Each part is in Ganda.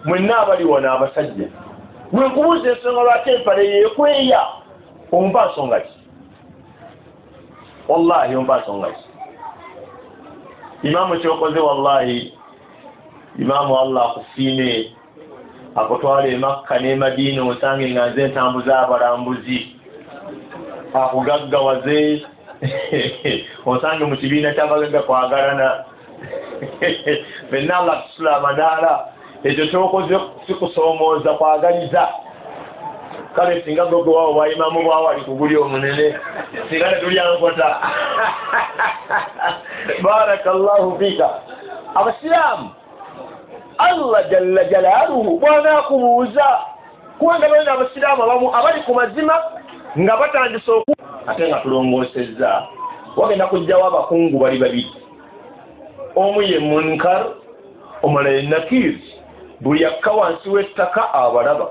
mwenna abali wano abasajja bwe nkubuuza ensonga lwaki empale yeekweya ompa nsonga ki wallahi ompa nsonga ki imamu kyokoze wallahi imamu Allah akusiime akutwala e Makka ne Madina osange nga nze ntambuza abalambuzi akugaggawaze osange mu kibiina ky'abagagga kwagalana fenna Allah Sulaiman ekyo kyokoze kikusoomooza kwagaliza kale singa gogo wawo bwayimamu bwawali kuguli omunene singa netulyankota barakallahu fika abasiraamu Allah jalla jalaaluhu bw'anaakubuuza kubanga balina abasiraamu abamu abali ku mazima nga batandise ate nga tulongoosezza wagenda kujjawo abakungu bali babiri omu ye munkar omulala ye nakir buli akka wansi w'ettaka abalaba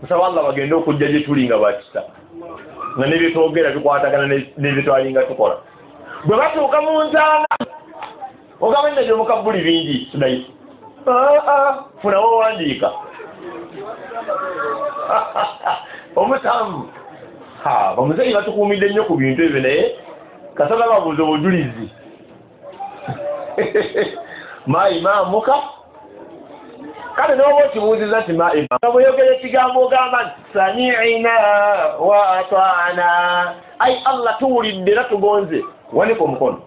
nsaba Allah bagende okujja gye tuli nga bakisa nga ne bye twogera bikwatagana ne bye twalinga tukola bwe batuuka mu ntaana ogamba nna gy'omukabbuli bingi Sudiiru funawo owandiika omusanvu bamuzeeyi batukuumidde nnyo ku bintu ebyo naye kasana babuuza obujulizi ma imaamuka kale n'oba okibuuziza nti ma imaamuka bweyogera ekigambo ogamba nti sami'ina wa ata'na ayi Allah tuwulidde era tugonze waniko omukono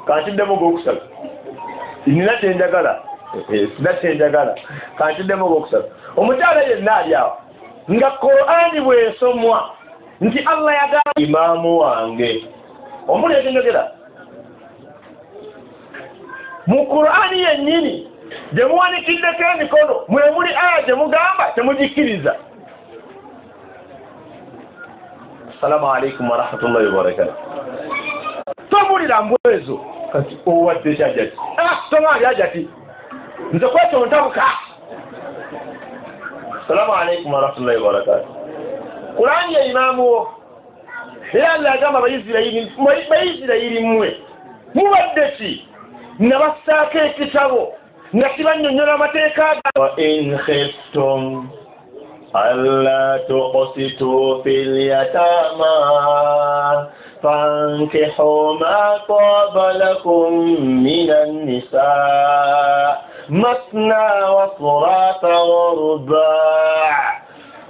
kankiddemu ogwokusatu nina kyenjagala sina kyenjagala kankiddemu ogwokusatu omukyala yenna ali awo nga Qur'ani bw'esomwa nti Allah yagamba imaamu wange omuli ekyenjogera mu Qur'ani yennyini gye muwanikiddeko emikono mwe muli aya gye mugamba temugikkiriza. Assalamu alaikum wa rahmatullahi wa barakatuh. Tomulira mbwezo kati owadde kyajati tomaali ajati nze kwekyo ntabuka. Assalamu alaikum wa rahmatullahi wa barakatuh. Qur'ani ya imaamu era Allah agamba Bayisirayiri mmwe mubadde ki nabassaako ekitabo nga kibannyonnyola amateeka wa in khiftum alla tuqsitu fil yatama fankihu ma taba lakum minan nisaa masna wa thulatha wa ruba'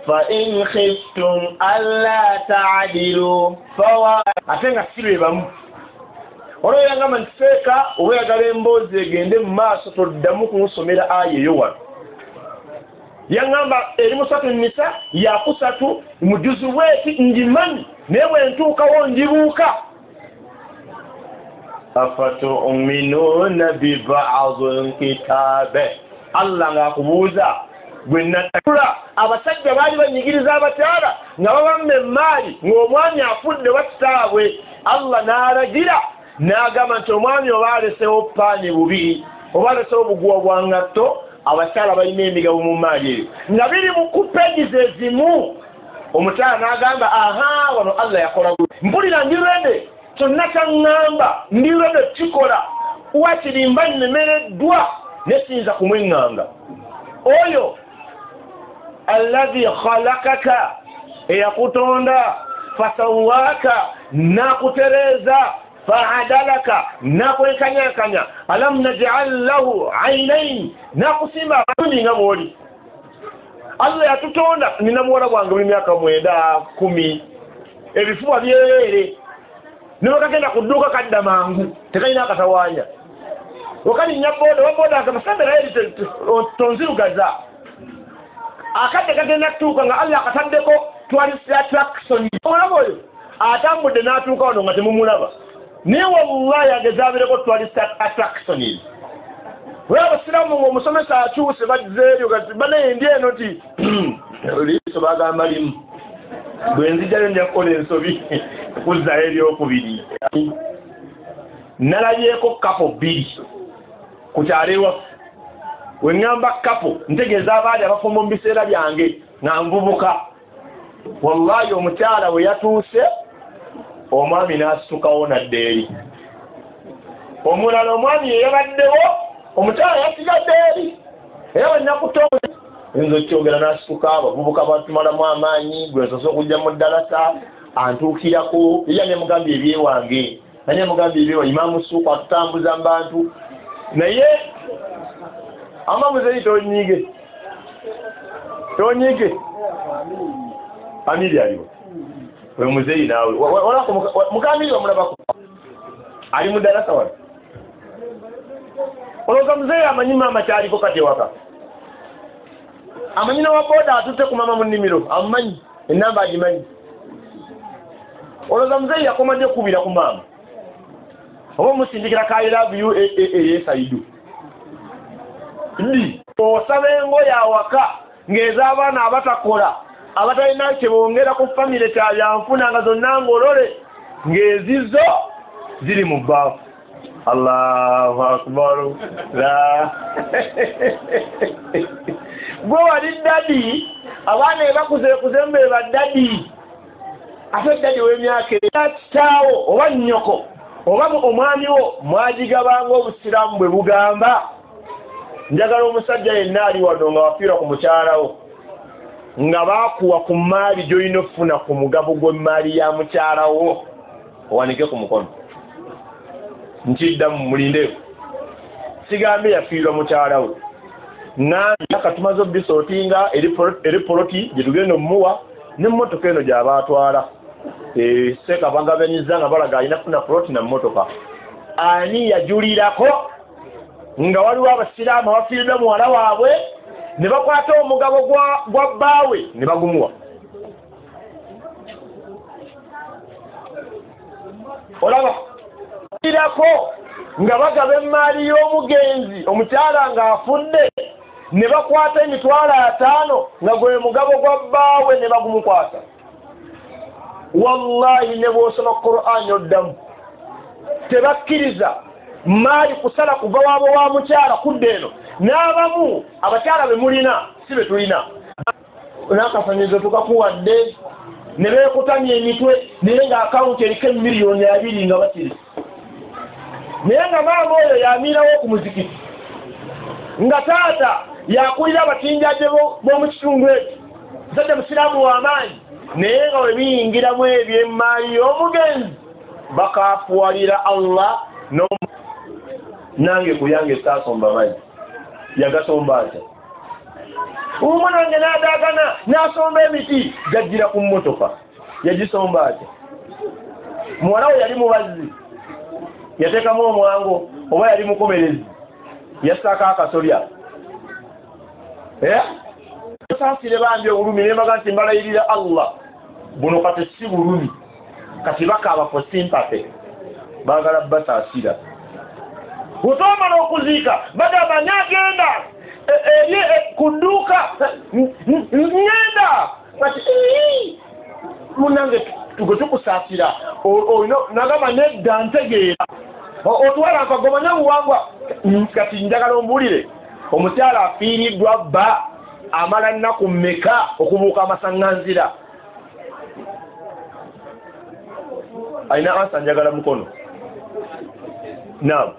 فإن خفتم ألا تعدلوا atenga sirwe bamu olwo yangamba ntifeeka oba yagala emboozi egende mu maaso toddamu kumusomera aya eyo wano yangamba eri musatu nisa yakusatu mujuzu bweki ngimanyi naye bwe ntuukawo ndibuuka afatu'minuuna biba'di lkitaabe Allah ng'akubuuza gwe natula abasajja baali banyigiriza abakyala nga babamma emaali ng'omwami afudde wakitaabwe Allah n'alagira n'agamba nti omwami oba alesewo paani bubiri oba alesewo obuguwa bwa ngatto abakyala balina emigabo mu maali eyo nga biri mu kupegiza ezimu omukyala n'agamba aha wano Allah yakola mpulira ndirwede kyonna kyaŋŋamba ndirwede kikola wakirimba nnemereddwa nesinza kumweŋŋanga oyo alladhi khalaqaka eyakutonda fasawaka nakutereza fa'adalaka nakwekanyakanya alam naj'al lahu aynayn nakusimba nga mwoli Allah yatutonda nina muwala bwange buli myaka 9 10 ebifuba byerere nibakagenda ku dduuka kadda mangu tekalina akatawaanya wakali nyaboda waboda akabasambira eri tonzirugaza akadde kagenda kutuuka nga Allah akataddeko twalisa attraction olaba oyo atambudde n'atuuka wano nga temumulaba naye wallahi agezaabireko twalisa attraction we abasiraamu ng'omusomesa akyuse bazze eryo gati banaye ndi eno ti liiso bagamba limu bwe nzijjayo nja kukola ensobi kuzzayo eryokubiri nalabyeko kapo 2 ku kyalo ewaffe we ŋŋamba kapo ntegeeza abaali abafumbo mu biseera byange nga nvubuka wallahi omukyala we yatuuse omwami n'asitukawo nadde eri omulala omwami yeyabaddewo omukyala yasigadde eri oyinza okyogera n'asituka abavubuka batumalamu amaanyi gwe nsoose okujja mu ddalasa antuukirako era nemugambye ebyewange naye mugambye ebyewange Imaamu Suuku atutambuza mu bantu naye ama muzeeyi tonyiige Amiri aliwo we muzeeyi naawe mukamiri wamulabako ali mu ddalasa wano olowooza muzeeyi amanyi maama kyaliko kati ewaka amanyi wa boda atutte ku maama mu nnimiro amumanyi ennamba agimanyi olowooza muzeeyi yakomadde kubira ku maama oba omusindikira ka I love you eyesaidu ndi osaba engoye awaka ng'ez'abaana abatakola abatalina kyebongera ku famire kyabyanfuna nga zonna ngolole ng'ezizo ziri mu bbaafu Allahu akbar la gwe wali dadi abaana ebakuze mbe baddadi ate dadi w'emyaka kitaawo oba nnyoko oba omwami wo mwagigabanga obusiraamu bwe bugamba njagala omusajja yenna ali wano nga wafiira ku mukyalawo nga baakuwa ku maali gy'olina okufuna ku mugabo gw'emaali ya mukyalawo owanike ku mukono nkiddamu mulindeyo sigambe yafiirwa mukyalawe nange katumaze obisootinga eri poloti gye tugenda omumuwa n'emmotoka eno gy'aba atwala Sheikh bagabanyiza nga balaga alina kufuna poloti na mmotoka ani yajulirako nga waliwo abasiraamu abafiiriddwa muwala waabwe ne bakwata omugabo gwa bbaawe ne bagumuwa olaba irako nga bagaba emaali y'omugenzi omukyala ng'afudde ne bakwata emitwalo 5 nga gwe mugabo gwa bbaawe ne bagumukwata wallahi ne bw'osoma Qur'an oddamu tebakkiriza maali kusala kuva waabo wa mukyala kudde eno n'abamu abakyala be mulina si be tulina n'akafanyizo tukakuwadde ne beekutamya emitwe naye nga akawunti eriko miliyoni 2 nga basiri naye nga maama oyo yamiirawo ku muzikiti nga taata yakulira abatinjaje b'omu kitundu ekyo musajja musiraamu w'amaanyi naye nga we biyingiramu eby'emaali y'omugenzi bakaafuwalira Allah nange kuyange saasomba maji yagasomba atya omwana wange n'adaagana n'asomba emiti gajjira ku mmotoka yagisomba atya muwala we yali mubazzi yateekamu omwango oba yali mukomerezi yassaako akasolya saasire bambi obulumi nembaga nti mbalayirira Allah buno kati si bulumi kati bakaaba for sympathy baagala basaasira otomala okuziika bagamba nyagenda ku dduuka ngenda kati munange tuge tukusaasira nagamba nedda ntegeera otwala nkagoma nyabuwangwa kati njagala ombuulire omukyala afiiriddwa bba amala nnaku mmeka okubuuka amasaŋŋanzira alina ansa njagala mukono naam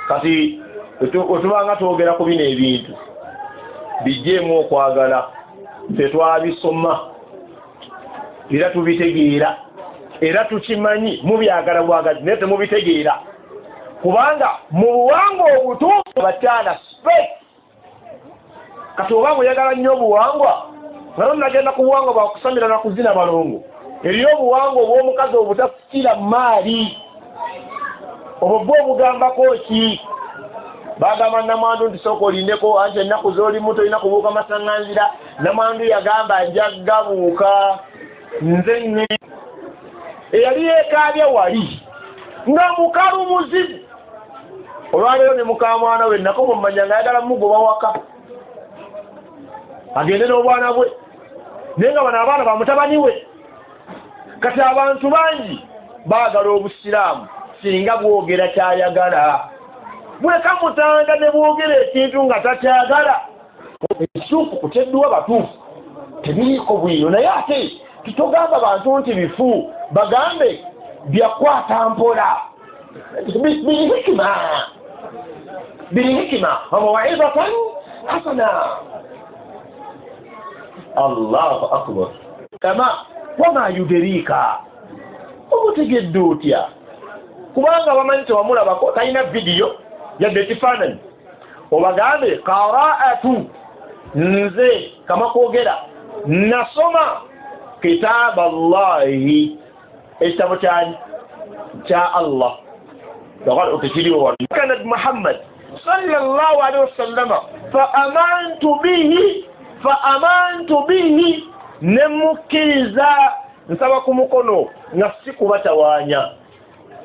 kati otubanga twogera ku bino ebintu bijjeemu okwagala tetwabisoma era tubitegeera era tukimanyi mubyagala bwagazi naye temubitegeera kubanga mu buwangwa obutuufu bakyala space kati obanga oyagala nnyo obuwangwa nga nagenda ku buwangwa bwakusamira na kuzina balongo eriyo obuwangwa obw'omukazi obutasikira maali obwo bwo obugambako ki bagamba namwandu nti sooka olindeko anti ennaku z'olimu tolina kubuuka masaŋŋanzira namwandu yagamba njaggabuuka nze nne eyali yeekaabya wali nga mukalu muzibu olwaleero ne mukamwana we nako mumanya nga ayagala mugoba waka agende n'obwana bwe naye nga bano abaana bamutabani we kati abantu bangi baagala obusiraamu singa bwogera kyayagala bweka mutanda ne bwogera ekintu nga takyagala ekituufu kuteddwa batuufu tebiriiko bwino naye ate tutogamba bantu nti bifu bagambe byakwata mpola bihikima بالحكمة وموعظة حسنة. الله أكبر. كما وما يدريك obutegedde kubanga bamanyi tewamulabako talina vidiyo yadde ekifaananyi obagambe qaraatu nze kama kwogera nasoma kitaaba Allahi ekitabo kya Allah okekiriwo wano kana Muhammad sallallahu alaihi wasallam fa amantu bihi nemukkiriza nsaba ku mukono nga si kubatawaanya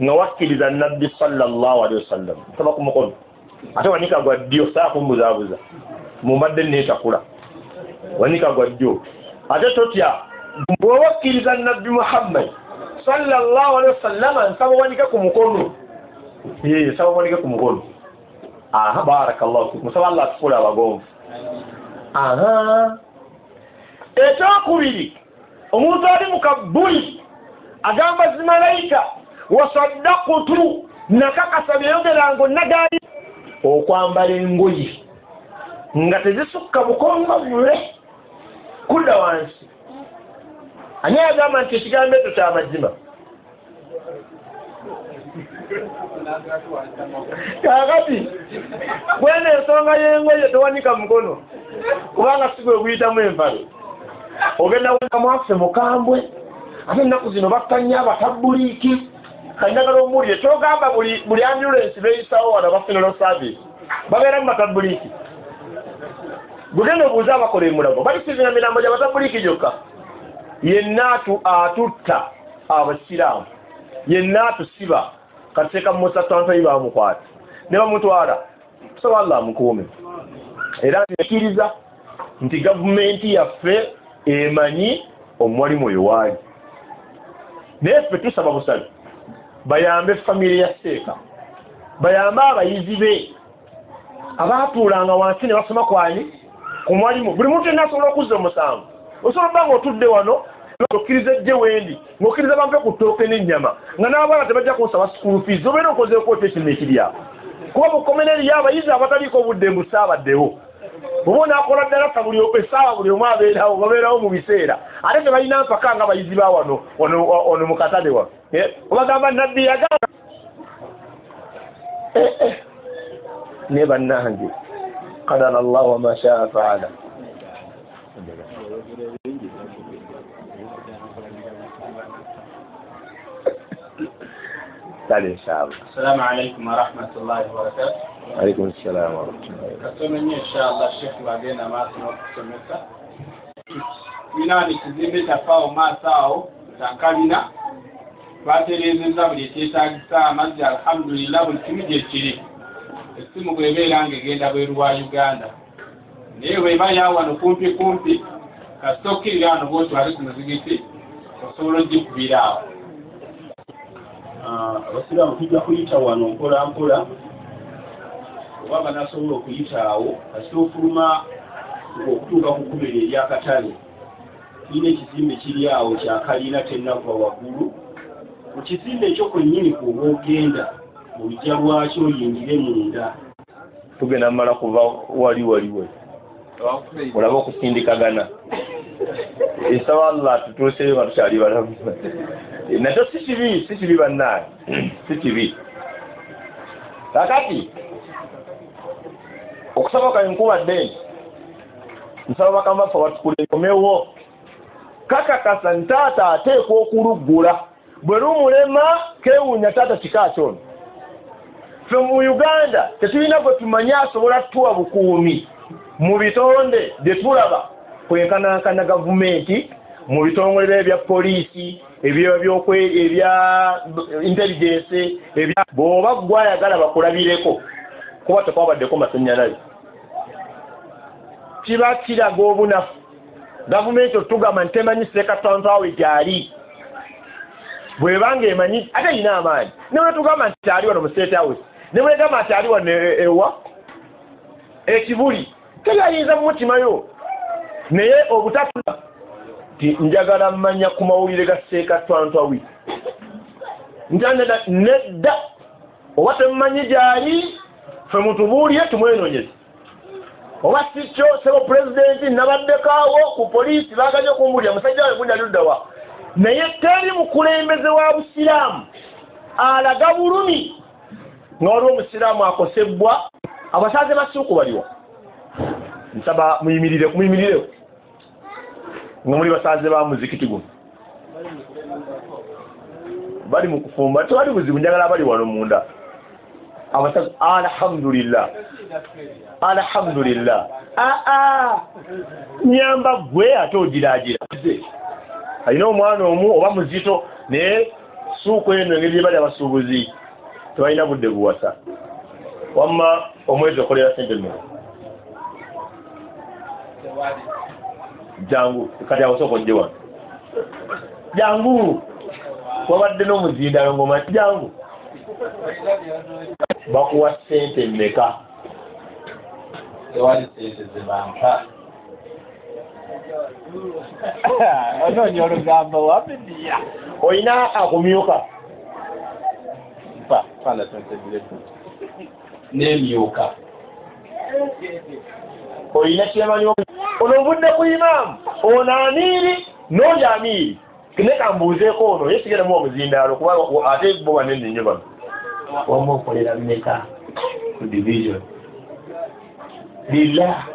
nga wakkiriza nabbi sallallahu alaihi wasallam nsaba ku mukono ate wanika gwa ddyo saa kumbuzaabuza mumbadde neetakula wanika gwa ddyo ate totya bw'owakkiriza nabbi Muhammad sallallahu alaihi wasallam nsaba wanika ku mukono nsaba wanika ku mukono. Aha, barakallahu fikum. Nsaba Allah atufuule abagonvu. Aha, ekyokubiri omuntu ali mukabbuli agamba zimalayika wasaddakutu nakakasa byeyogeranga onnagaali okwambala engoye nga tezisukka bukongavule kudda wansi. Ani agamba nti ekigambo ekyo kya mazima? Kakati bwene ensonga y'engoye towanika mukono kubanga si gwe guyitamu empalo. Ogenda wenda mwaffe mukambwe ate ennaku zino bakkanya abatabbuliiki kanyagala omuwulire kyogamba buli ambulance beeyisawo wano abafuneral service babeera mu batabbuliiki. Gugenda obuuza abakola emulago balisiibira mirambo gy'abatabbuliiki gyokka. Yenna atutta abasiraamu yenna atusiba kateeka musa twantoyi bamukwata ne bamutwala tusaba Allah amukuume. Era nzikiriza nti gavumenti yaffe emanyi omuwalimu oyo waali naye ffe tusaba busale bayambe famire ya Sheikh, bayambe abayizi be abaatuulanga wansi ne basoma kwani ku mwalimu. Buli muntu yenna asobola okuzza omusango. Osobola okuba nga otudde wano okkiriza ejje wendi ng'okkiriza bampe ku ttooke n'ennyama nga n'abaana tebajja kusaba school fees obeera okozeeko ekintu ekiri awo kuba mu komeneri y'abayizi abataliiko obudde mbusaabaddewo. Bw'oba onaakola ddala buli essaawa buli omu abeerawo babeerawo mu biseera ate tebalina mpaka nga abayizi ba wano mu katale wano obagamba nabbi yagamba ne bannange qadara Allah wa ma shaa faala. السلام عليكم ورحمة الله وبركاته. عليكم السلام ورحمة الله وبركاته. أتمنى إن شاء الله الشيخ بعدين ما سمعت minani kizimbe tafao masao takalina baterezeza buli kyetaagisa amazzi alhamdulillah buli kimu gye kiri essimu bwebeera ng'egenda bweru wa Uganda naye bweba yawano kumpi kasita okkirira wano bwotwale ku muzigiti osobola ogikubira awo. Abasiraamu tujja kuyita wano mpola mpola oba banasobola okuyita awo kasita ofuluma okutuuka ku kkumiro eryakatale tulina ekizimbe kiri awo kyakalina tennakuba waggulu. Mu kizimbe ekyo kwennyini kuoba ogenda mu lujja lwakyo oyingire munda tugenda mmala kuva waliwe olaba okusindikagana ensaba Allah tutuuseyo nga tukyali balamu nakyo si kibi bannaye si kibi. Kakati okusaba ka nkubadde nti nsaba bakama ffe batukulekomewo kakakasa ntaata ateekwa okuluggula bwe lumulema keewuunya taata kika kyono. Ffe mu Uganda tetulina gwe tumanyi asobola tuwa bukuumi mu bitonde bye tulaba kwenkanankana gavumenti mu bitongole ebya poliisi ebya intelligence bw'oba gwayagala bakulabireko kuba tekwabaddeko masannyalaze kiba kiraga obunafu. Gavumenti otugamba nti temanyi sekatantwawe gyali bwebanga emanyi ate erina amaanyi ne bwe tugamba nti ali wano mu State House ne bwe gamba nti ali wano ewa ekibuli teyayinza mu mutimayo naye obutatula ti njagala mmanya ku mawulire ga sekatantwawe nedda oba temmanyi gyali ffe mutubuulire tumwenonyeze oba si kyo sebo pulezidenti nabaddekaawo ku poliisi baaganye okumbulira musajja we gundi aluddawa naye teri mukulembeze wa busiraamu alaga bulumi nga waliwo omusiraamu akosebwa abasaze basuuku baliwo nsaba muyimirireko nga muli basaze ba muzikiti guno bali mu kufumba tewali buzibu njagala bali wano munda abasaze alhamdulillah nyamba gwe ate ogiraagira alina omwana omu oba muzito naye suuku eno engeri bali abasuubuzi tebalina budde buwasa wamma omwezi okolera sente mmeka jangu kati awosooka ojje wano jangu wabadde n'omuzindalo ngoma jangu bakuwa sente mmeka tewali sente zebampa onoonya olugambo wabidiya olina akumyuka n'emyuka olina kyemanyi ono obudde ku imaamu ono amiiri n'oli amiiri ne kambuuzeeko ono yesigeramu omuzindaalo kuba ate bo banene nnyo bano wamu okolera mmeka ku division lillah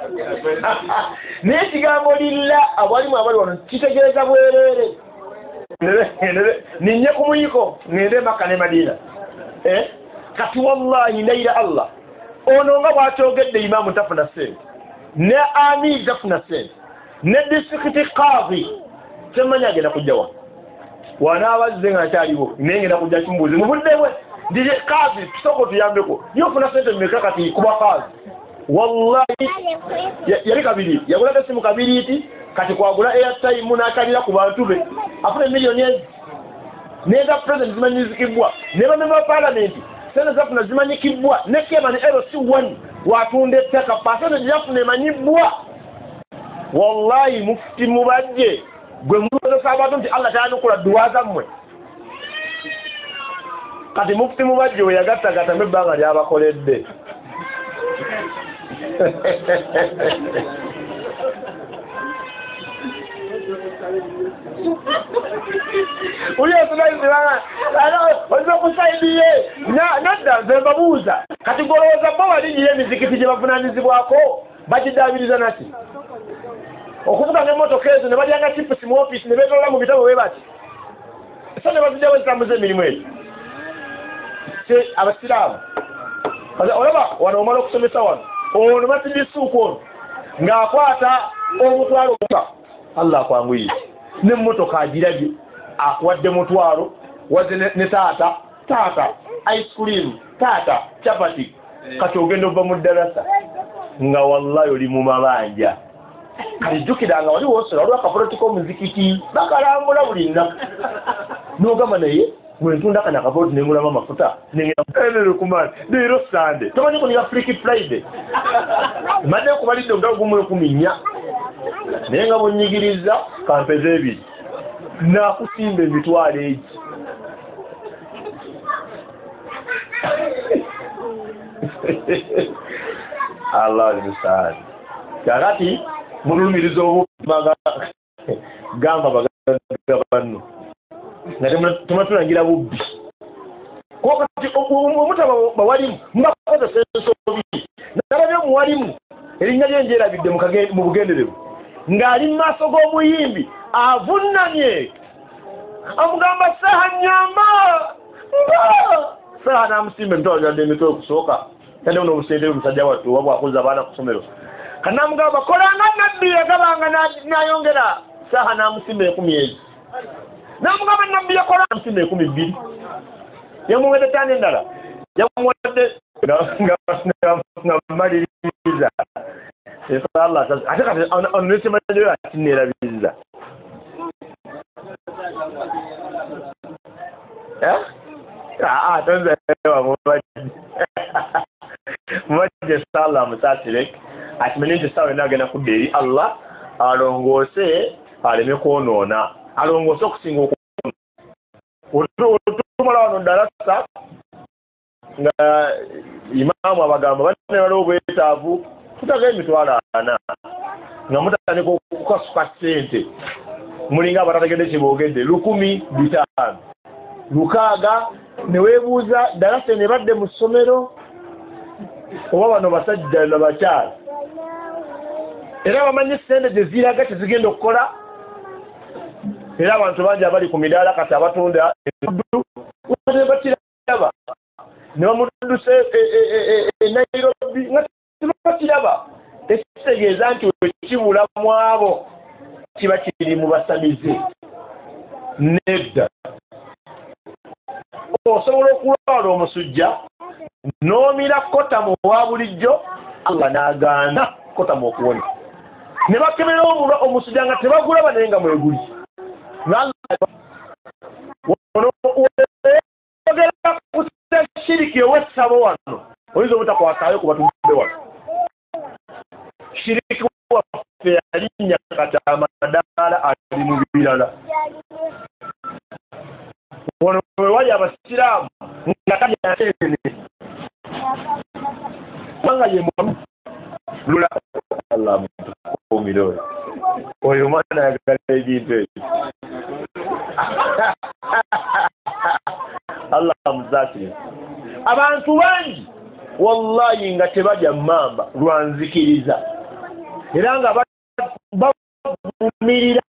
naye ekigambo lillah abalimu abali wano kitegeeza bwereere ninye ku muyiko ngende Makka ne Madina kati wallahi layira Allah ono nga bw'akyogedde imaamu tafuna ssente ne amiiri tafuna ssente ne distrikiti qaazi temanyi agenda kujja wa wanaabazze nga akyaliwo naye ngenda kujja kimbuuzi mu budde bwe ndi qaazi tusooka otuyambeko yofuna ssente mmeka kati kuba qaazi wallahi yali kabiri yagulako essimu kabiriiti kati kwagula airtime n'akalira ku bantu be afuna miliyoni ezi neza president zimanyizikibwa ne bamemba ba palamenti sente zafuna zimanyikibwa ne kema ne LC1 watunda ettaka pasente gyafuna emanyibwa wallahi mufti mubajje gwe mulozesa abantu nti Allah tayanukula dduwa zammwe kati mufti mubajje we yagattagattamu ebbanga lyabakoledde uliyosunayizibanga oza okusaidiye nadda nze mbabuuza kati golowooza bo waligiyo emizikiti gye bavunanyizibwako bagidaabiriza naki okuvuga n'emmotoka ezo ne balyanga chipusi mu ofiisi ne beetolola mu bitabo bwe bati so ne bazijjawo ezitambuza emirimu eyo abasiraamu olaba wano omala okusomesa wano ono basindisuuku ono ng'akwata omutwalo omuka Allah akwanguyire n'emmotoka agirabye akuwadde mutwalo wadde ne taata ice cream taata chapati kati ogenda ova mu ddalasa nga wallahi oli mu mabanja kati jjukiranga wali wosola waliwo akapolitika omuzikiti bakalambula buli nnaku n'ogamba naye mwentunda kana akapoliti nengulamu amafuta nengenakumani leero sande tomanyi kunira Freaky Friday madde kubalidde omudawo gumu 14 naye nga bonyigiriza kampeze ebiri nakusimba emitwalo egi Allah al-Musta'an kakati mulumiriza obubaga gamba bagabano nga tematulangira bubbi kokati omutaba bawalimu mbakoza sensobi nalabye omuwalimu erinnya lyenjerabidde mu bugenderevu ng'ali mu maaso g'omuyimbi avunnamye amugamba saha nyamba saha n'amusimba emitwalo gyadde emitwe okusooka yadde buno obusente omusajja wattu oba bwakuza abaana ku ssomero kanamugamba kolanga nabbi yagabanga n'ayongera saha n'amusimba 10 ezi namugamba nabbi yakola amusimba 12 yamuwadde ttaano endala yamuwadde nga maliriza Allah ate kati onesemanayo akineerabiriza mubajje sala musaasire akimanyi nti sawa ena agenda kudda eri Allah alongoose aleme kwonoona alongoose okusinga okwonoona otumala wano ddalasa nga imaamu abagamba banne bali obwetaavu tutaga emitwalo 4 nga mutandika okukasuka ssente mulinga abatategedde kyeboogedde 1,500 600 ne weebuuza dalasa ne badde mu ssomero oba bano basajja na bakyala era bamanyi ssente gye ziraga tezigenda okukola era abantu bangi abali ku midaala kati abatunda ebuddu bakiraba ne bamuddusa Nairobi nga tebakiraba ekitegeeza nti wekibula mu abo kiba kiri mu basamize nedda osobola okulwala omusujja n'omira kotamu owa bulijjo Allah n'agaana kotamu okuwona ne bakemera omusujja nga tebagulaba naye nga mweguli ogera kuta shiriki ow'essabo wano oyinza obutakwasaayo ku batumbe wano shiriki waffe yalinnya kati amadaala ali mu birala wano wewali abasiraamu nga kalyateene kubanga ye mwamu lula Allah mukumire oyo mwana ayagala ebintu ebyo Allah muzakire abantu bangi wallahi nga tebajja mamba lwanzikiriza era nga bavumirira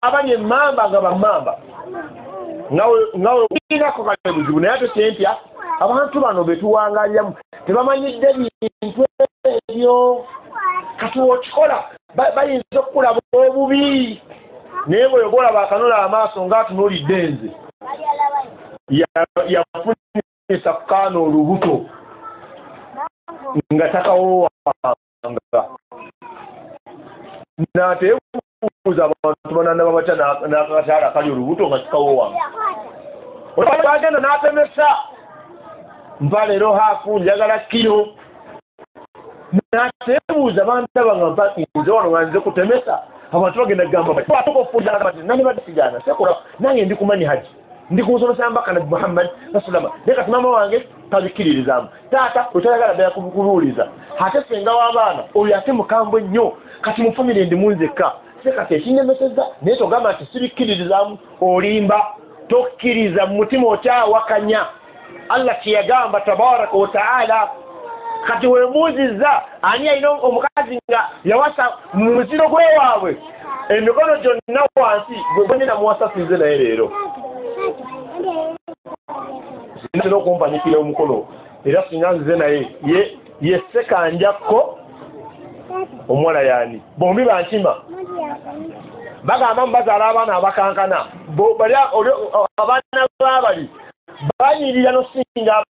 abanye mamba nga bamamba ngawe ulinako kale buzibu naye ate kyempya abantu bano betuwangaliramu tebamanyidde bintu ebyo kati wokikola bayinza okukulaba obubi naye bweyogola bakanola amaaso ngaatunulidde nze yafunisa kukaana olubuto nga takawowanga natebuuza abantu bananaba batya n'akataala kali olubuto nga kikawowanga bagenda n'atemesa mpa leero haafu njagala kiro natebuuza bandaba nga mpakinze wano nga nze kutemesa abantu bagenda kugamba nani badde sigana sekola nange ndi kumanya haji ndi kunsomesa mbaka nabi Muhammad sallallahu alaihi wasallam mama wange tabikiririzaamu taata otayagala ddala kubikubuuliza ate senga w'abaana oyo ate mukambwe nnyo kati mu famire ndi munzekka sekati ekinnemeseza naye togamba nti sibikiririzaamu olimba tokkiriza mu mutima okyawakanya Allah kyeyagamba tabaraka wa taala kati weebuuzizza ani alina omukazi nga yawasa mu muziro gwewaabwe emikono gyonna wansi gwe namuwasasinze naye leero sinatera okumpanyikira omukono era singa nzize naye ye sekanjakko omuwala yaani bombi bankima bagamba mubazaala abaana abakankana abaana baabali banyirira nosinga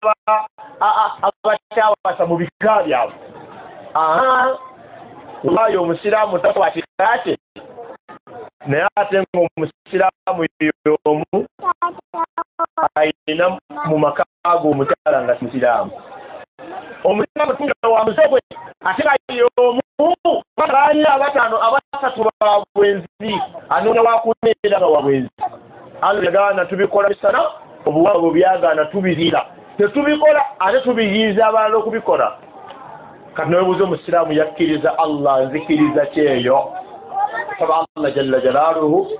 abakyawasa mu bika byabwe wayo omusiraamu takwatikaate naye ate ng'omusiraamu y'omu ayina mu maka ago omukyala nga musiraamu omusiraamu tunga wa muzobwe ate y'omu baali abasatu ba bwenzi anoonya wakuneera nga wa bwenzi Allah yagaana tubikola bisana obuwabo byagaana tubirira tetubikola ate tubiyiiza abalala okubikola kati nowebuuza omusiraamu yakkiriza Allah nzikiriza kyeyo saba Allah jalla jalaaluhu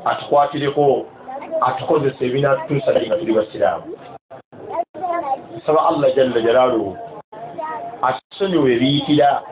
atukwatireko atukozesa ebinatutuusa nga tuli basiraamu saba Allah jalla jalaaluhu atusonyiwa ebiyitira